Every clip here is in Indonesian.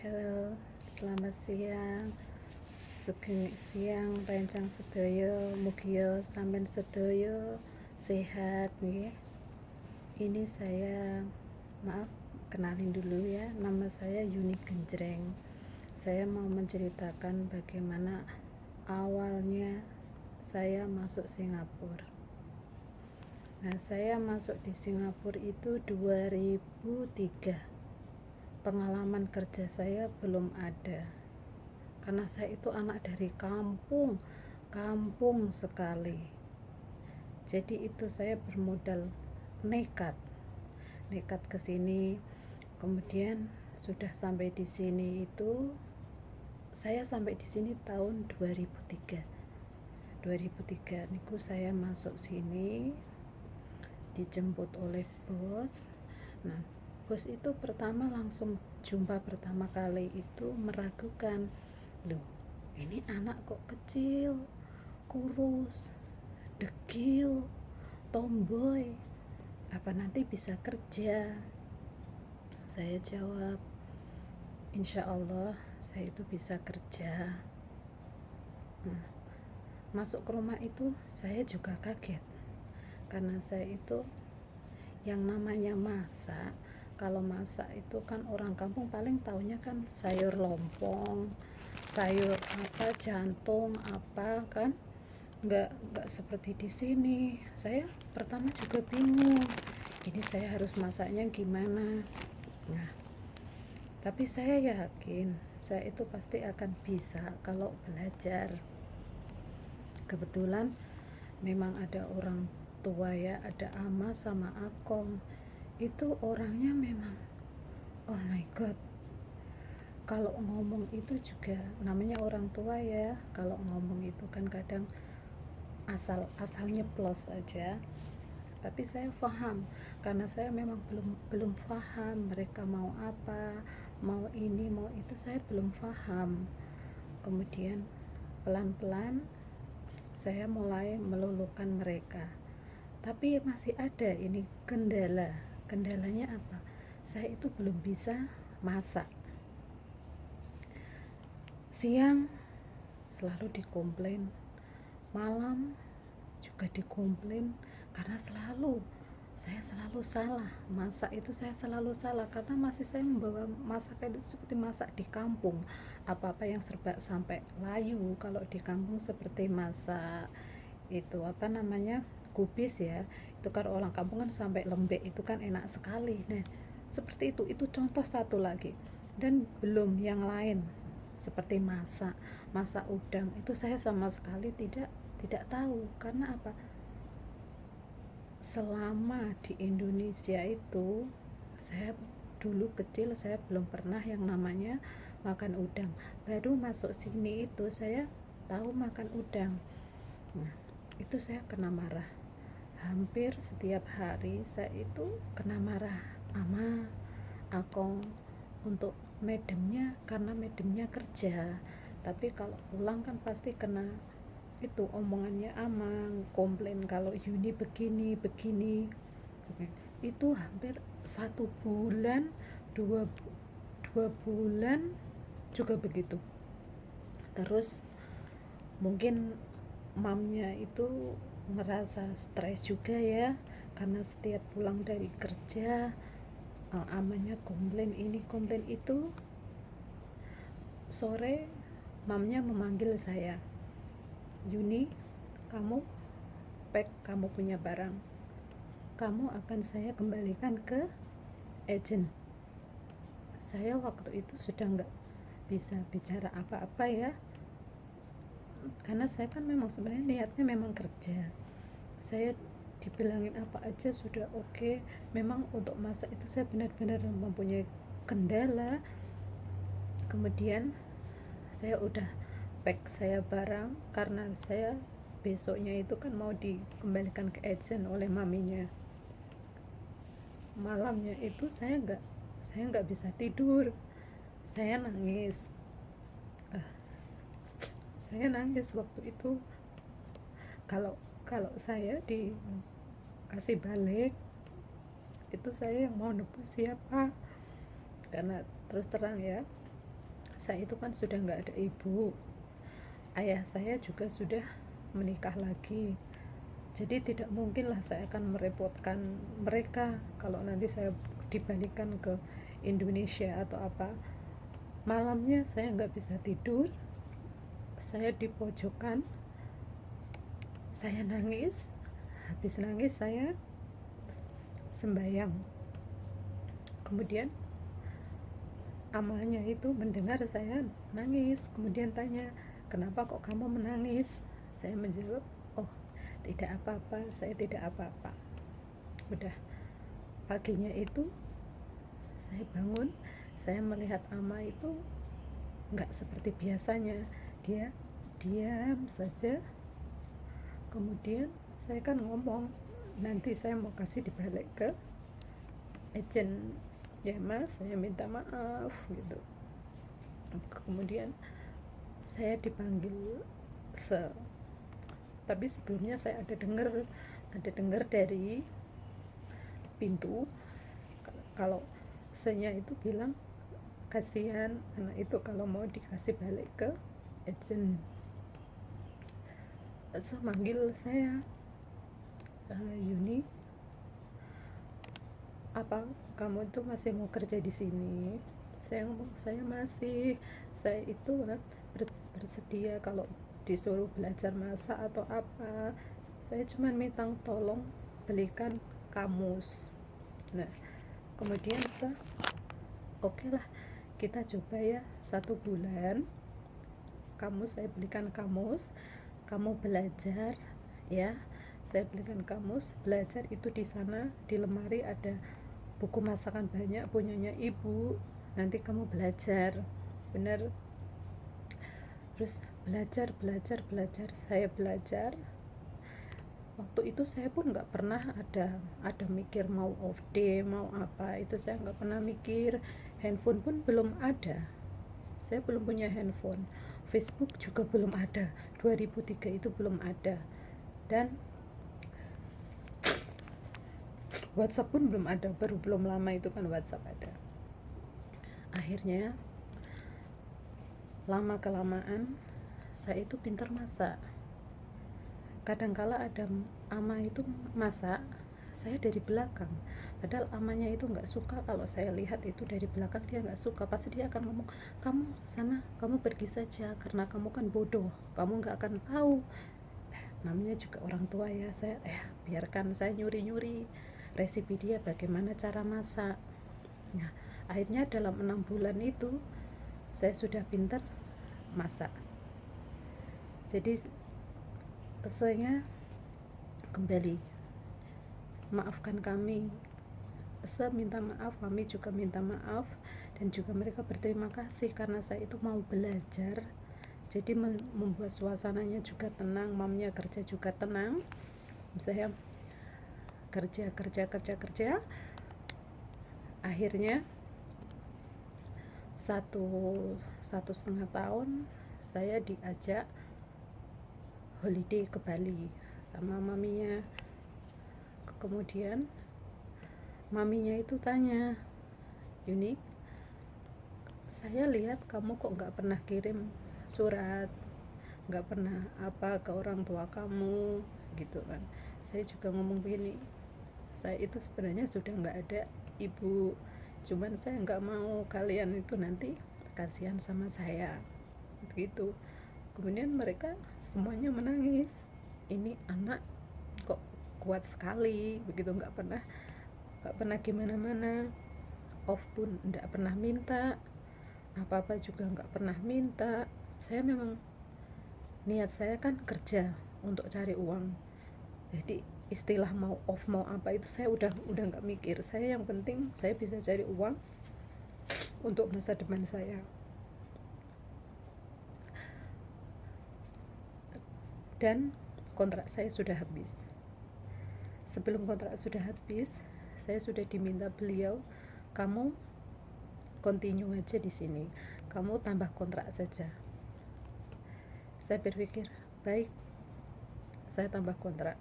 Halo, selamat siang. Sugeng siang rencang sedaya, mugia sampean sedaya sehat nggih. Ini saya, maaf, kenalin dulu ya. Nama saya Yuni Genjreng. Saya mau menceritakan bagaimana awalnya saya masuk Singapura. Nah, saya masuk di Singapura itu 2003. Pengalaman kerja saya belum ada, karena saya itu anak dari kampung sekali. Jadi itu saya bermodal nekat ke sini. Kemudian sudah sampai di sini itu, saya sampai di sini tahun 2003 niku saya masuk sini, dijemput oleh bos. Nah, bos itu pertama langsung jumpa pertama kali itu meragukan, loh ini anak kok kecil, kurus, dekil, tomboy, apa nanti bisa kerja? Saya jawab, insya Allah saya itu bisa kerja. Nah, masuk ke rumah itu saya juga kaget, karena saya itu yang namanya masak. Kalau masak itu kan orang kampung paling taunya kan sayur lompong, sayur apa, jantung apa kan, nggak seperti di sini. Saya pertama juga bingung, ini saya harus masaknya gimana. Nah, tapi saya yakin saya itu pasti akan bisa kalau belajar. Kebetulan memang ada orang tua ya, ada ama sama akong. Itu orangnya memang, oh my god, kalau ngomong itu juga namanya orang tua ya, kalau ngomong itu kan kadang asalnya plus aja. Tapi saya paham, karena saya memang belum paham mereka mau apa, mau ini mau itu, saya belum paham. Kemudian pelan-pelan saya mulai meluluhkan mereka, tapi masih ada ini kendalanya apa, saya itu belum bisa masak. Siang selalu dikomplain, malam juga dikomplain, karena saya selalu salah masak itu, saya selalu salah karena masih saya membawa masakan itu seperti masak di kampung, apa-apa yang serba sampai layu. Kalau di kampung seperti masak itu apa namanya, kubis ya, itu kan orang kampung kan sampai lembek, itu kan enak sekali. Nah, seperti itu contoh satu lagi. Dan belum yang lain seperti masak udang itu saya sama sekali tidak tahu. Karena apa, selama di Indonesia itu saya dulu kecil saya belum pernah yang namanya makan udang. Baru masuk sini itu saya tahu makan udang. Nah, itu saya kena marah. Hampir setiap hari saya itu kena marah ama akong untuk medemnya, karena medemnya kerja. Tapi kalau pulang kan pasti kena itu omongannya amang, komplain kalau Yuni begini. Itu hampir 1 bulan, dua bulan juga begitu. Terus mungkin mamnya itu ngerasa stres juga ya, karena setiap pulang dari kerja amanya komplain ini komplain itu. Sore mamnya memanggil saya, Yuni, kamu pack kamu punya barang, kamu akan saya kembalikan ke agent. Saya waktu itu sudah nggak bisa bicara apa-apa ya, karena saya kan memang sebenarnya niatnya memang kerja. Saya dibilangin apa aja sudah oke. Memang untuk masak itu saya benar-benar mempunyai kendala. Kemudian saya udah pack saya barang, karena saya besoknya itu kan mau dikembalikan ke agent oleh maminya. Malamnya itu saya nggak bisa tidur, saya nangis. Saya nangis waktu itu. Kalau saya dikasih balik itu, saya yang mau nebus siapa? Karena terus terang ya, saya itu kan sudah nggak ada ibu, ayah saya juga sudah menikah lagi, jadi tidak mungkinlah saya akan merepotkan mereka kalau nanti saya dibalikan ke Indonesia atau apa. Malamnya saya nggak bisa tidur, saya di pojokan, saya nangis. Habis nangis saya sembahyang. Kemudian amahnya itu mendengar saya nangis, kemudian tanya, kenapa kok kamu menangis? Saya menjawab, oh tidak apa-apa, saya tidak apa-apa. Udah, paginya itu saya bangun, saya melihat ama itu nggak seperti biasanya, dia diam saja. Kemudian saya kan ngomong, nanti saya mau kasih dibalik ke agent ya mas, saya minta maaf gitu. Kemudian saya dipanggil tapi sebelumnya saya ada dengar dari pintu kalau saya itu bilang kasihan anak itu kalau mau dikasih balik ke agent. Saya manggil saya, Yuni, apa kamu itu masih mau kerja di sini? Saya ngomong, saya masih, saya itu bersedia kalau disuruh belajar masak atau apa. Saya cuma minta tolong belikan kamus. Nah, kemudian oke lah, kita coba ya, 1 bulan kamus, saya belikan kamus, kamu belajar ya. Saya belikan kamus, belajar itu di sana di lemari ada buku masakan banyak punyanya ibu, nanti kamu belajar bener. Terus belajar, saya belajar. Waktu itu saya pun nggak pernah ada mikir mau off day mau apa, itu saya nggak pernah mikir. Handphone pun belum ada, saya belum punya handphone. Facebook juga belum ada, 2003 itu belum ada, dan WhatsApp pun belum ada, baru belum lama itu kan WhatsApp ada. Akhirnya lama kelamaan saya itu pintar masak. Kadangkala ada ama itu masak, saya dari belakang, padahal amanya itu nggak suka kalau saya lihat itu dari belakang, dia nggak suka, pasti dia akan ngomong, kamu sana, kamu pergi saja, karena kamu kan bodoh, kamu nggak akan tahu. Namanya juga orang tua ya, saya biarkan saya nyuri-nyuri resipi dia bagaimana cara masak. Nah, akhirnya dalam 6 bulan itu saya sudah pintar masak. Jadi saya kembali, maafkan kami, saya minta maaf, kami juga minta maaf, dan juga mereka berterima kasih karena saya itu mau belajar. Jadi membuat suasananya juga tenang, mamnya kerja juga tenang, saya kerja. Akhirnya satu setengah tahun saya diajak holiday ke Bali sama maminya. Kemudian maminya itu tanya, Yuni, saya lihat kamu kok nggak pernah kirim surat, nggak pernah apa ke orang tua kamu gitu kan. Saya juga ngomong begini, saya itu sebenarnya sudah nggak ada ibu, cuman saya nggak mau kalian itu nanti kasihan sama saya gitu. Kemudian mereka semuanya menangis, ini anak kok kuat sekali begitu, nggak pernah gimana-mana, off pun nggak pernah minta, apa-apa juga nggak pernah minta. Saya memang niat saya kan kerja untuk cari uang, jadi istilah mau off mau apa itu saya udah nggak mikir. Saya yang penting saya bisa cari uang untuk masa depan saya. Dan kontrak saya sudah habis. Sebelum kontrak sudah habis, saya sudah diminta beliau, kamu continue aja di sini, kamu tambah kontrak saja. Saya berpikir, baik, saya tambah kontrak.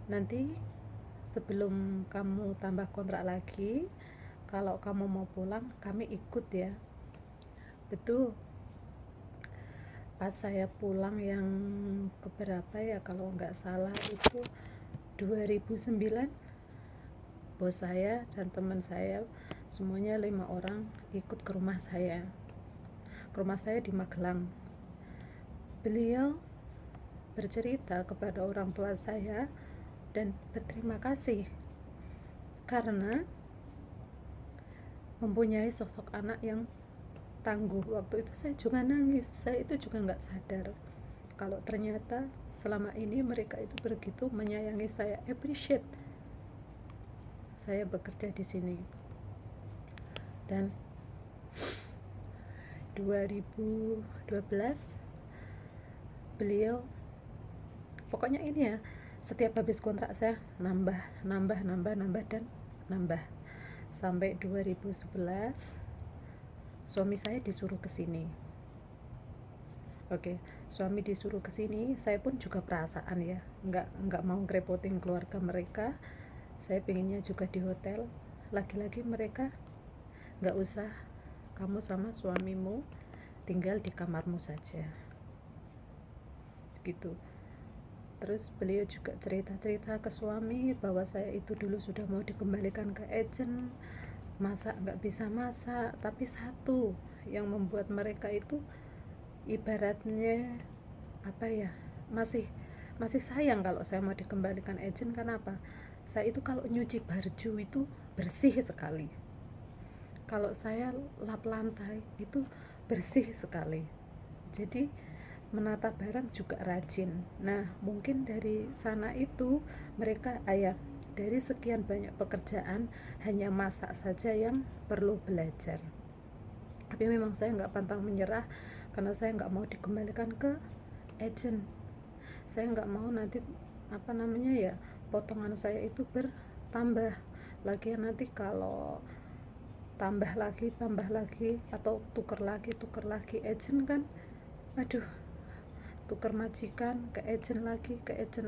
Nanti sebelum kamu tambah kontrak lagi, kalau kamu mau pulang kami ikut ya. Betul, pas saya pulang yang keberapa ya, kalau nggak salah itu 2009, bos saya dan teman saya semuanya 5 orang ikut ke rumah saya di Magelang. Beliau bercerita kepada orang tua saya dan berterima kasih karena mempunyai sosok anak yang tangguh. Waktu itu saya juga nangis, saya itu juga nggak sadar kalau ternyata selama ini mereka itu begitu menyayangi saya, appreciate saya bekerja di sini. Dan 2012 beliau, pokoknya ini ya, setiap habis kontrak saya nambah dan nambah sampai 2011 suami saya disuruh ke sini. Oke, suami disuruh ke sini, saya pun juga perasaan ya, nggak mau ngerepotin keluarga mereka. Saya pengennya juga di hotel. Lagi-lagi mereka, nggak usah, kamu sama suamimu tinggal di kamarmu saja, gitu. Terus beliau juga cerita-cerita ke suami bahwa saya itu dulu sudah mau dikembalikan ke agent, masak nggak bisa masak, tapi satu yang membuat mereka itu ibaratnya apa ya, masih sayang kalau saya mau dikembalikan agent. Kenapa? Saya itu kalau nyuci baju itu bersih sekali, kalau saya lap lantai itu bersih sekali, jadi menata barang juga rajin. Nah, mungkin dari sana itu mereka dari sekian banyak pekerjaan hanya masak saja yang perlu belajar. Tapi memang saya nggak pantang menyerah karena saya nggak mau dikembalikan ke agent. Saya nggak mau nanti potongan saya itu bertambah lagi. Nanti kalau tambah lagi atau tuker lagi agent kan, aduh, tuker majikan ke agent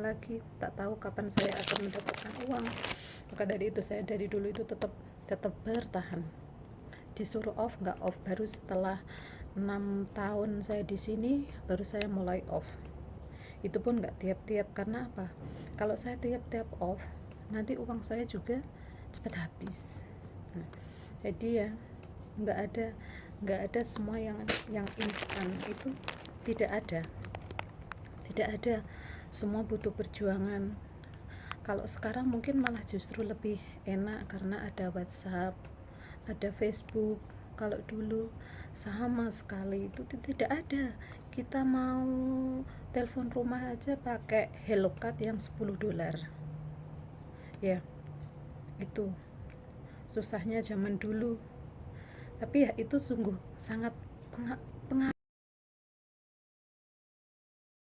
lagi, tak tahu kapan saya akan mendapatkan uang. Maka dari itu saya dari dulu itu tetap bertahan. Disuruh off nggak off, baru setelah 6 tahun saya di sini baru saya mulai off. Itu pun nggak tiap-tiap, karena apa? Kalau saya tiap-tiap off nanti uang saya juga cepat habis. Nah, jadi ya nggak ada semua yang instan, itu tidak ada, semua butuh perjuangan. Kalau sekarang mungkin malah justru lebih enak karena ada WhatsApp, ada Facebook. Kalau dulu sama sekali itu tidak ada. Kita mau telepon rumah aja pakai HelloCard yang $10 ya, itu susahnya zaman dulu. Tapi ya itu sungguh sangat